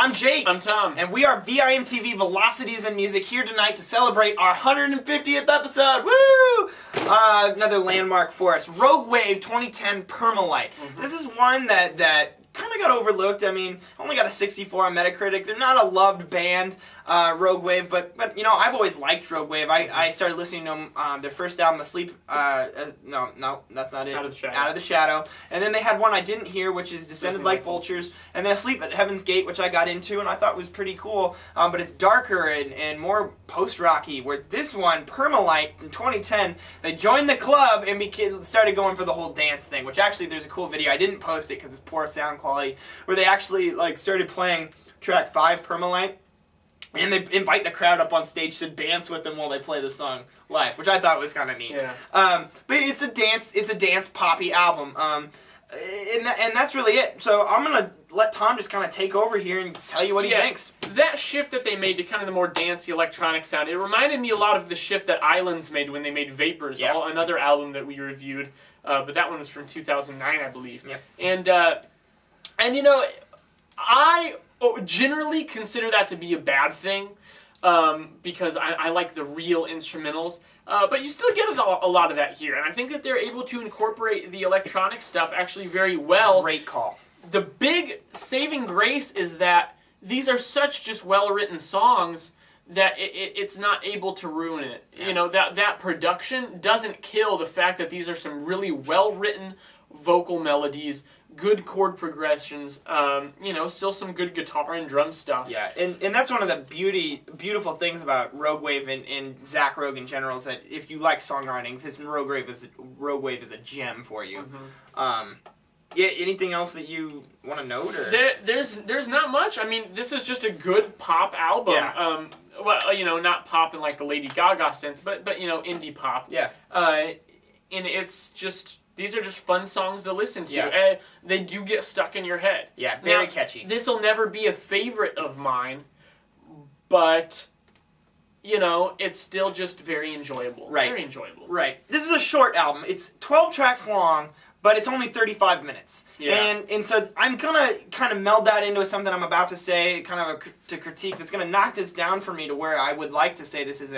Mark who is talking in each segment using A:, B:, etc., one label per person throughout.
A: I'm Jake.
B: I'm Tom.
A: And we are VIMTV Velocities and Music here tonight to celebrate our 150th episode. Woo! Another landmark for us. Rogue Wave 2010 Permalight. This is one that kind of got overlooked. I mean, only got a 64 on Metacritic. They're not a loved band, Rogue Wave, but you know, I've always liked Rogue Wave. I started listening to them, their first album, Asleep, no, that's not it.
B: Out of the Shadow.
A: Out of the Shadow. And then they had one I didn't hear, which is Descended Like Vultures, and then Asleep at Heaven's Gate, which I got into and I thought was pretty cool, but it's darker and more post-rocky, where this one, Permalight, in 2010, they joined the club and started going for the whole dance thing, which actually there's a cool video. I didn't post it because it's poor sound quality, where they actually started playing track 5, Permalight, and they invite the crowd up on stage to dance with them while they play the song live, which I thought was kind of neat.
B: Yeah.
A: But it's a dance poppy album, and that's really it. So I'm gonna let Tom just kind of take over here and tell you what he thinks.
B: That shift that they made to kind of the more dancey electronic sound, it reminded me a lot of the shift that Islands made when they made Vapors, another album that we reviewed, but that one was from 2009, I believe.
A: Yep.
B: And you know, I generally consider that to be a bad thing, because I like the real instrumentals, but you still get a lot of that here, and I think that they're able to incorporate the electronic stuff actually very well.
A: Great call.
B: The big saving grace is that these are such just well-written songs that it's not able to ruin it. Yeah. You know, that production doesn't kill the fact that these are some really well-written vocal melodies, good chord progressions, you know, still some good guitar and drum stuff.
A: Yeah, and that's one of the beautiful things about Rogue Wave and Zach Rogue in general, is that if you like songwriting, this Rogue Wave is a gem for you. Yeah, anything else that you want to note? Or?
B: There's not much. I mean, this is just a good pop album.
A: Yeah.
B: Well, you know, not pop in like the Lady Gaga sense, but you know, indie pop.
A: Yeah.
B: And it's just, these are just fun songs to listen to.
A: Yeah.
B: They do get stuck in your head.
A: Yeah, very
B: now,
A: catchy.
B: This will never be a favorite of mine, but you know, it's still just very enjoyable.
A: Right.
B: Very enjoyable.
A: Right. This is a short album. It's 12 tracks long, but it's only 35 minutes.
B: Yeah.
A: And so I'm going to kind of meld that into something I'm about to say, kind of to critique, that's going to knock this down for me to where I would like to say this is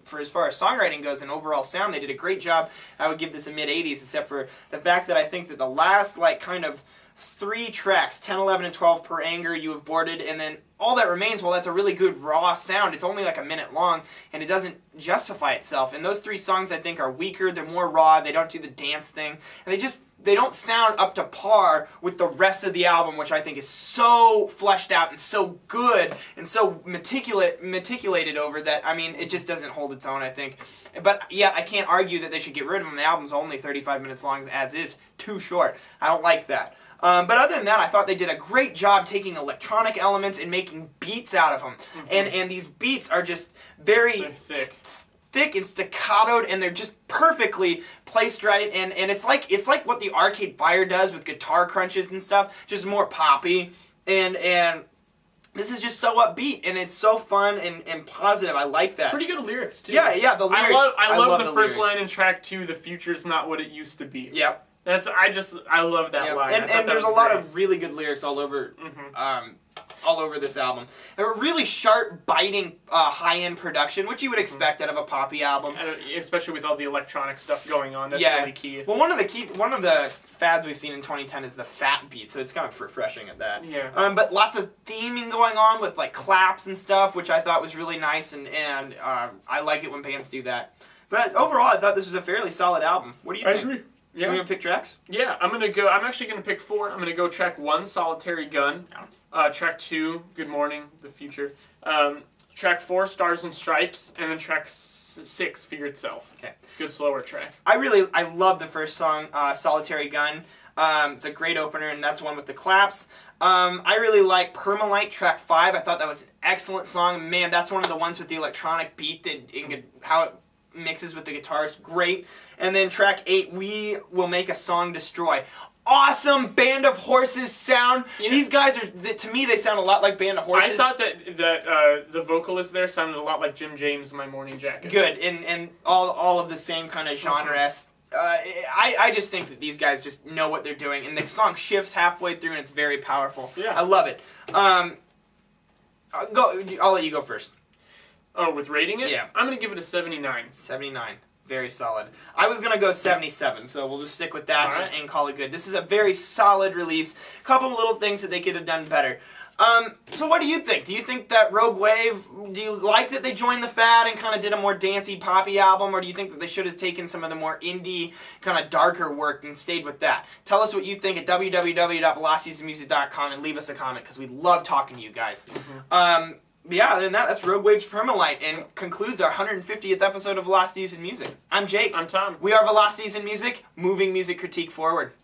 A: for as far as songwriting goes and overall sound, they did a great job. I would give this a mid-80s, except for the fact that I think that the last, kind of 3 tracks, 10, 11, and 12 per Anger, You Have Boarded, and then all that remains, well, that's a really good raw sound. It's only like a minute long, and it doesn't justify itself. And those 3 songs, I think, are weaker. They're more raw. They don't do the dance thing. And they don't sound up to par with the rest of the album, which I think is so fleshed out and so good and so meticulated over that, I mean, it just doesn't hold its own, I think. But, yeah, I can't argue that they should get rid of them. The album's only 35 minutes long as is. Too short. I don't like that. But other than that, I thought they did a great job taking electronic elements and making beats out of them. And these beats are just very thick and staccatoed, and they're just perfectly placed right. And it's like what the Arcade Fire does with guitar crunches and stuff, just more poppy. And this is just so upbeat, and it's so fun and positive. I like that.
B: Pretty good lyrics, too.
A: Yeah, the lyrics.
B: I love the first line in track 2, "The future's not what it used to be."
A: Yep.
B: I love that line.
A: And there's a lot of really good lyrics all over this album. A really sharp, biting, high-end production, which you would expect out of a poppy album,
B: especially with all the electronic stuff going on. That's really key.
A: Well, one of the fads we've seen in 2010 is the fat beat, so it's kind of refreshing at that.
B: Yeah.
A: But lots of theming going on with claps and stuff, which I thought was really nice, and I like it when bands do that. But overall, I thought this was a fairly solid album. What do you think?
B: I agree. Yeah.
A: You want to pick tracks?
B: Yeah, I'm actually gonna pick 4. I'm gonna go track 1, Solitary Gun. Track 2, Good Morning, The Future. Track 4, Stars and Stripes, and then track 6, Figure Itself.
A: Okay.
B: Good slower track.
A: I love the first song, Solitary Gun. It's a great opener, and that's one with the claps. I really like Permalight, track 5. I thought that was an excellent song. Man, that's one of the ones with the electronic beat, how it mixes with the guitars, great. And then track 8, We Will Make a Song Destroy. Awesome Band of Horses sound. These guys to me, they sound a lot like Band of Horses.
B: I thought that the vocalist there sounded a lot like Jim James in My Morning Jacket.
A: Good, and all of the same kind of genre. I just think that these guys just know what they're doing, and the song shifts halfway through, and it's very powerful.
B: Yeah.
A: I love it. I'll let you go first.
B: Oh, with rating it?
A: Yeah.
B: I'm going to give it a 79.
A: 79. Very solid. I was going to go 77, so we'll just stick with that
B: All right.
A: and call it good. This is a very solid release. A couple little things that they could have done better. So what do you think? Do you think that Rogue Wave, do you like that they joined the fad and kind of did a more dancey, poppy album, or do you think that they should have taken some of the more indie, kind of darker work and stayed with that? Tell us what you think at www.velocitiesmusic.com and leave us a comment, because we love talking to you guys. But yeah, other than that, that's Rogue Wave's Permalight, and concludes our 150th episode of Velocities in Music. I'm Jake.
B: I'm Tom.
A: We are Velocities in Music, moving music critique forward.